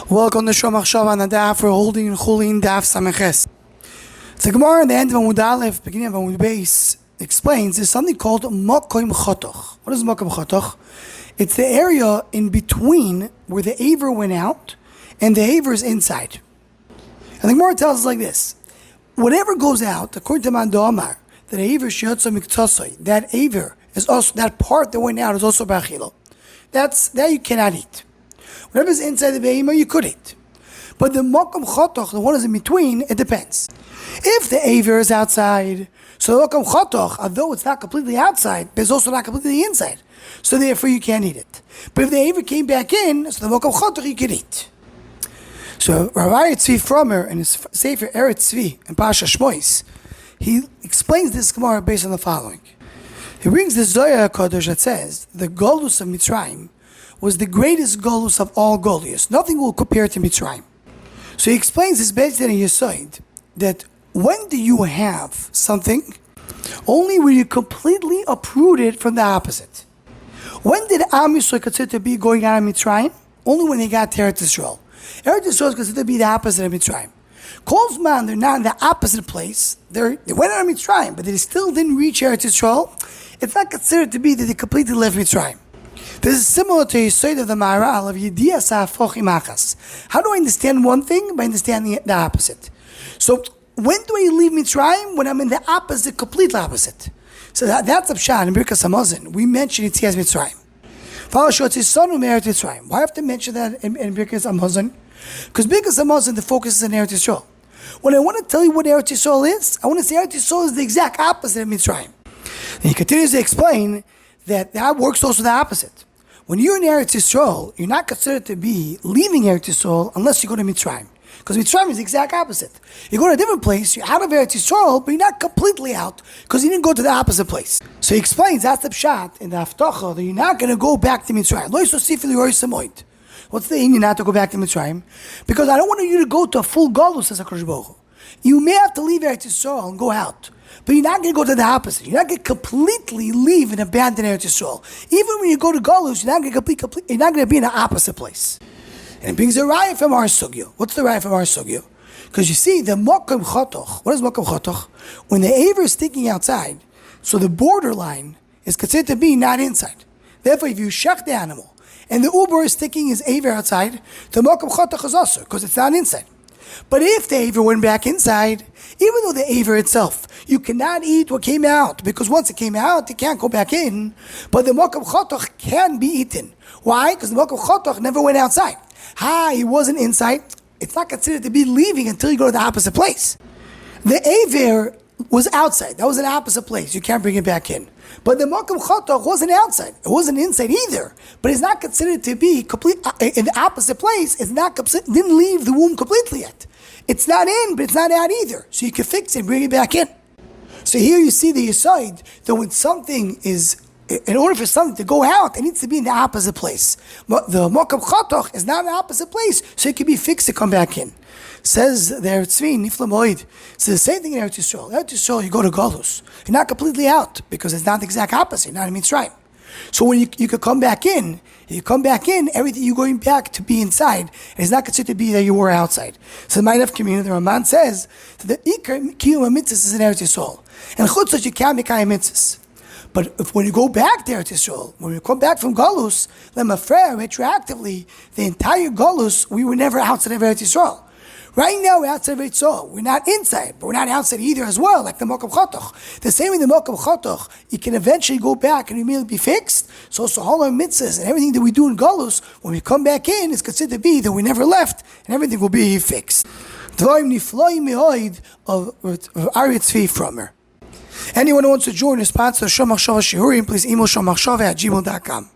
Welcome to Shomach Shav on the Daf. We're holding Chulin Daf Sameches. The Gemara in the end of Amud Aleph, beginning of Amud Beis, explains there's something called Makom Chatach. What is Makom Chatach? It's the area in between where the aver went out and the aver is inside. And the Gemara tells us like this: whatever goes out, according to Mando Amar, that aver shiotza miktasoi, that aver is also, that part that went out is also b'achilo. That you cannot eat. Whatever is inside the behemoth, you could eat. But the Makom Chatach, the one is in between, it depends. If the aver is outside, so the Makom Chatach, although it's not completely outside, but it's also not completely inside. So therefore you can't eat it. But if the aver came back in, so the Makom Chatach you can eat. So Rabbi Tzvi Fromer in his Sefer Eretz Tzvi in Pasha Shmois, he explains this Gemara based on the following. He brings this Zohar HaKadosh that says the Golus of Mitzrayim was the greatest Golus of all Golius. Nothing will compare to Mitzrayim. So he explains this based on Yesod, that when do you have something? Only when you completely uproot it from the opposite. When did Am Yisrael consider to be going out of Mitzrayim? Only when they got to Eretz Yisrael. Eretz Yisrael is considered to be the opposite of Mitzrayim. Kol Zman, they're not in the opposite place. They went out of Mitzrayim, but they still didn't reach Eretz Yisrael. It's not considered to be that they completely left Mitzrayim. This is similar to Yesod of the Maharal of Yediyah Sa'afoch Imachas. How do I understand one thing? By understanding the opposite. So when do I leave Mitzrayim? When I'm in the opposite, complete opposite. So that's Pshat in Birkas Hamazon. We mentioned Yetzias Mitzrayim. Why have to mention that in Birkas Hamazon? Because Birkas Hamazon, the focus is on Eretz Yisrael. When I want to tell you what Eretz Yisrael is, I want to say Eretz Yisrael is the exact opposite of Mitzrayim. And he continues to explain that works also the opposite. When you're in Eretz Yisrael, you're not considered to be leaving Eretz Yisrael unless you go to Mitzrayim. Because Mitzrayim is the exact opposite. You go to a different place, you're out of Eretz Yisrael, but you're not completely out because you didn't go to the opposite place. So he explains, that's the Pshat in the Haftacha, that you're not going to go back to Mitzrayim. What's the Indian not to go back to Mitzrayim? Because I don't want you to go to a full Galus, says HaKadosh Baruch Hu. You may have to leave Eretz Yisrael and go out. But you're not going to go to the opposite. You're not going to completely leave and abandon Eretz Yisrael. Even when you go to Galus, you're not going to be in the opposite place. And it brings a raya from our sugya. What's the raya from our sugya? Because you see, the Makom Chatach, what is Makom Chatach? When the aver is sticking outside, so the borderline is considered to be not inside. Therefore, if you shech the animal, and the uber is sticking his aver outside, the Makom Chatach is also, because it's not inside. But if the aver went back inside, even though the aver itself, you cannot eat what came out, because once it came out, it can't go back in, but the Makom Chatach can be eaten. Why? Because the Makom Chatach never went outside. He wasn't inside. It's not considered to be leaving until you go to the opposite place. The aver was outside. That was an opposite place. You can't bring it back in. But the Makom Chatach wasn't outside. It wasn't inside either. But it's not considered to be complete in the opposite place. It's not didn't leave the womb completely yet. It's not in, but it's not out either. So you can fix it and bring it back in. So here you see the Yesod that when something is, in order for something to go out, it needs to be in the opposite place. The Makom Chatach is not in the opposite place, so it can be fixed to come back in. Says the Eretz Tzvi, Nifla Moed. It's the same thing in Eretz Yisrael. Eretz Yisrael, you go to Galus. You're not completely out, because it's not the exact opposite. You're not in Mitzrayim. So when you could come back in, everything you're going back to be inside, and it's not considered to be that you were outside. So the Ma'anef community, the Raman says, that the Ikar Kiyum HaMitzvahs is in Eretz Yisrael. And Chutzot you can't make mitzvahs. But when you go back to Eretz Yisrael, when you come back from Galus, Lemafrer, retroactively, the entire Galus, we were never outside of Eretz Yisrael. Right now we're outside of Eretz Yisrael. We're not inside, but we're not outside either as well, like the Makom Chatach. The same way the Makom Chatach, you can eventually go back and immediately be fixed. So all our mitzvahs and everything that we do in Galus, when we come back in, is considered to be that we never left, and everything will be fixed. Dvarim nifloim me'oid of Eretz Tzvi Fromer. Anyone who wants to join the sponsor of Shomach Shava Shihurim, please email shomachshava@gmail.com.